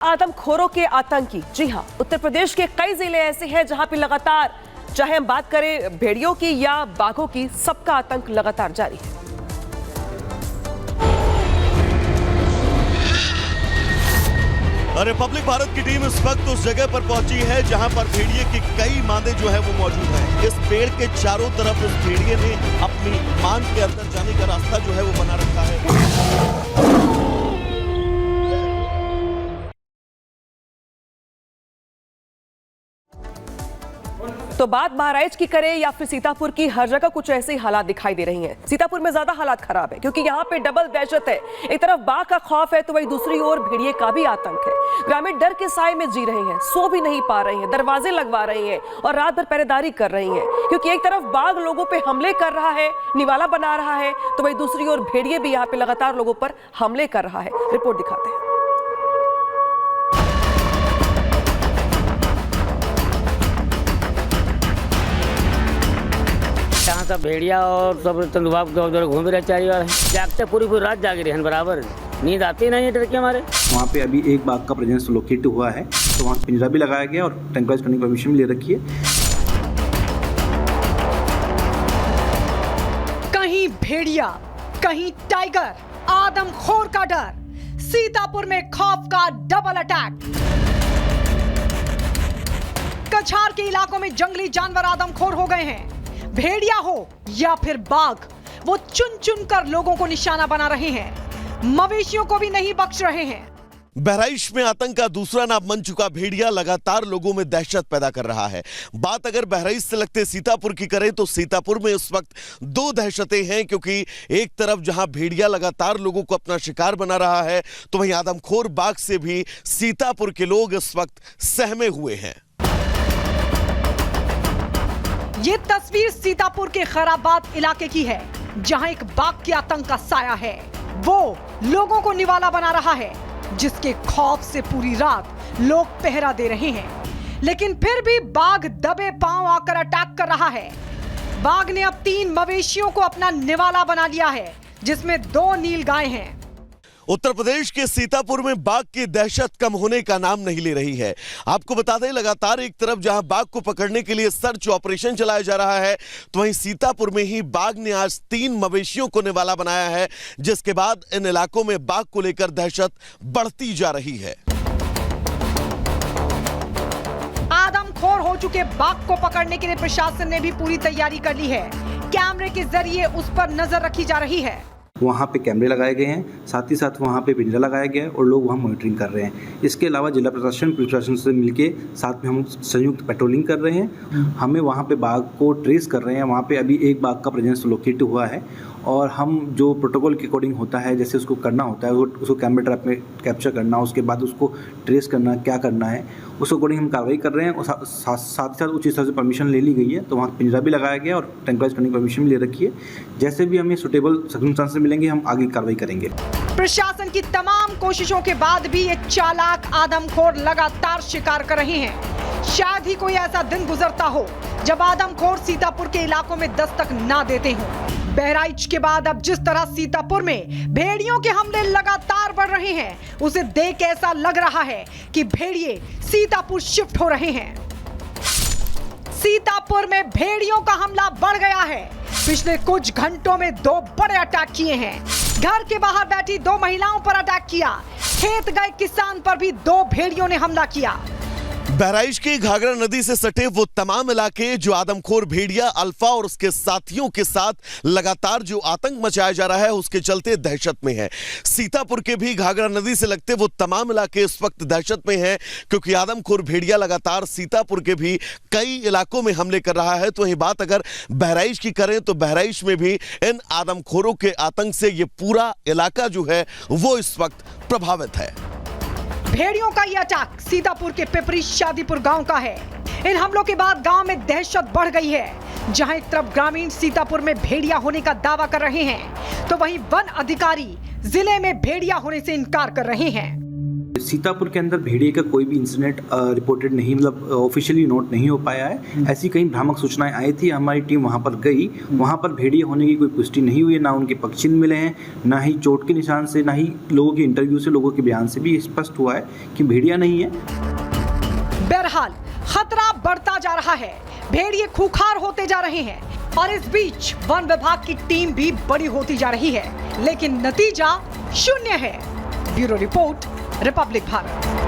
आदमखोरों के आतंकी। जी हां, उत्तर प्रदेश के कई जिले ऐसे हैं जहां पे लगातार, चाहे हम बात करें भेड़ियों की या बाघों की, सबका आतंक लगातार जारी है। रिपब्लिक भारत की टीम इस वक्त उस जगह पर पहुंची है जहां पर भेड़िए के कई मादे जो है वो मौजूद हैं। इस पेड़ के चारों तरफ उस भेड़िए ने अपनी मान के अंदर जाने का रास्ता जो है वो बना रखा है। तो बात बहराइच की करें या फिर सीतापुर की, हर जगह कुछ ऐसे ही हालात दिखाई दे रही हैं। सीतापुर में ज्यादा हालात खराब है क्योंकि यहाँ पे डबल दहशत है। एक तरफ बाघ का खौफ है तो वही दूसरी ओर भेड़िए का भी आतंक है। ग्रामीण डर के साए में जी रहे हैं, सो भी नहीं पा रहे हैं, दरवाजे लगवा रहे हैं और रात भर पहरेदारी कर रही हैं क्योंकि एक तरफ बाघ लोगों पे हमले कर रहा है, निवाला बना रहा है, तो वही दूसरी ओर भेड़िए भी यहाँ पे लगातार लोगों पर हमले कर रहा है। रिपोर्ट दिखाते हैं। सब भेड़िया और सब तेंदुआ उधर घूम रहे चारी बार जागते पूरी रात जागे रहे हैं, बराबर नींद आती नहीं है डर के हमारे। वहाँ पे अभी एक बाघ का प्रेजेंस लोकेट हुआ है तो वहाँ पिंजरा भी लगाया गया और ट्रैंक्विलाइज करने की परमिशन ले रखी है। कहीं भेड़िया, कहीं टाइगर, आदमखोर का डर। सीतापुर में खौफ का डबल अटैक। कछार के इलाकों में जंगली जानवर आदमखोर हो गए हैं। भेड़िया हो या फिर बाघ, वो चुन चुन कर लोगों को निशाना बना रहे हैं, मवेशियों को भी नहीं बख्श रहे हैं। बहराइच में आतंक का दूसरा नाम बन चुका भेड़िया लगातार लोगों में दहशत पैदा कर रहा है। बात अगर बहराइच से लगते सीतापुर की करें तो सीतापुर में इस वक्त दो दहशतें हैं क्योंकि एक तरफ जहां भेड़िया लगातार लोगों को अपना शिकार बना रहा है तो वहीं आदमखोर बाघ से भी सीतापुर के लोग इस वक्त सहमे हुए हैं। ये तस्वीर सीतापुर के खैराबाद इलाके की है जहां एक बाघ के आतंक का साया है। वो लोगों को निवाला बना रहा है जिसके खौफ से पूरी रात लोग पहरा दे रहे हैं, लेकिन फिर भी बाघ दबे पांव आकर अटैक कर रहा है। बाघ ने अब 3 मवेशियों को अपना निवाला बना लिया है जिसमें 2 नीलगाय हैं। उत्तर प्रदेश के सीतापुर में बाघ की दहशत कम होने का नाम नहीं ले रही है। आपको बता दें, लगातार एक तरफ जहां बाघ को पकड़ने के लिए सर्च ऑपरेशन चलाया जा रहा है तो वहीं सीतापुर में ही बाघ ने आज 3 मवेशियों को निवाला बनाया है, जिसके बाद इन इलाकों में बाघ को लेकर दहशत बढ़ती जा रही है। आदमखोर हो चुके बाघ को पकड़ने के लिए प्रशासन ने भी पूरी तैयारी कर ली है। कैमरे के जरिए उस पर नजर रखी जा रही है। वहाँ पे कैमरे लगाए गए हैं, साथ ही साथ वहाँ पे पिंजरा लगाया गया है और लोग वहाँ मॉनिटरिंग कर रहे हैं। इसके अलावा जिला प्रशासन, पुलिस प्रशासन से मिलके साथ में हम संयुक्त पेट्रोलिंग कर रहे हैं। हमें वहाँ पे बाघ को ट्रेस कर रहे हैं। वहाँ पे अभी एक बाघ का प्रेजेंस लोकेट हुआ है और हम जो प्रोटोकॉल के अकॉर्डिंग होता है, जैसे उसको करना होता है, उसको कैमरा ट्रैप में कैप्चर करना, उसके बाद उसको ट्रेस करना, क्या करना है, उस अकॉर्डिंग हम कार्रवाई कर रहे हैं। और साथ ही साथ उस हिसाब से परमिशन ले ली गई है तो वहाँ पिंजरा भी लगाया गया और ट्रैंक्विलाइज करने की परमिशन भी ले रखी है। जैसे भी हमें सुटेबल सर्कमस्टेंसेस मिलेंगे हम आगे कार्रवाई करेंगे। प्रशासन की तमाम कोशिशों के बाद भी ये चालाक आदमखोर लगातार शिकार कर रहे हैं। शायद ही कोई ऐसा दिन गुजरता हो जब आदमखोर सीतापुर के इलाकों में दस्तक ना देते हों। बहराइच के बाद अब जिस तरह सीतापुर में भेड़ियों के हमले लगातार बढ़ रहे हैं, उसे देख ऐसा लग रहा है कि भेड़िए सीतापुर शिफ्ट हो रहे हैं। सीतापुर में भेड़ियों का हमला बढ़ गया है। पिछले कुछ घंटों में 2 बड़े अटैक किए हैं। घर के बाहर बैठी 2 महिलाओं पर अटैक किया। खेत गए किसान पर भी 2 भेड़ियों ने हमला किया। बहराइच की घाघरा नदी से सटे वो तमाम इलाके जो आदमखोर भेड़िया अल्फा और उसके साथियों के साथ लगातार जो आतंक मचाया जा रहा है उसके चलते दहशत में है। सीतापुर के भी घाघरा नदी से लगते वो तमाम इलाके इस वक्त दहशत में हैं क्योंकि आदमखोर भेड़िया लगातार सीतापुर के भी कई इलाकों में हमले कर रहा है। तो वही बात अगर बहराइच की करें तो बहराइच में भी इन आदमखोरों के आतंक से ये पूरा इलाका जो है वो इस वक्त प्रभावित है। भेड़ियों का यह अटैक सीतापुर के पिपरी शादीपुर गांव का है। इन हमलों के बाद गांव में दहशत बढ़ गई है। जहां एक तरफ ग्रामीण सीतापुर में भेड़िया होने का दावा कर रहे हैं तो वहीं वन अधिकारी जिले में भेड़िया होने से इनकार कर रहे हैं। सीतापुर के अंदर भेड़िए का कोई भी इंसिडेंट रिपोर्टेड नहीं, मतलब ऑफिशियली नोट नहीं हो पाया है। ऐसी कई भ्रामक सूचनाएं आई थी, हमारी टीम वहां पर गई, वहां पर भेड़िए होने की कोई पुष्टि नहीं हुई है, ना उनके पग चिन्ह मिले हैं, ना ही चोट के निशान से, ना ही लोगों के इंटरव्यू से, लोगों के बयान से भी स्पष्ट हुआ है कि भेड़िया नहीं है। बहरहाल खतरा बढ़ता जा रहा है, भेड़िए खूंखार होते जा रहे हैं और इस बीच वन विभाग की टीम भी बड़ी होती जा रही है, लेकिन नतीजा शून्य है। Bureau report, Republic Bharat.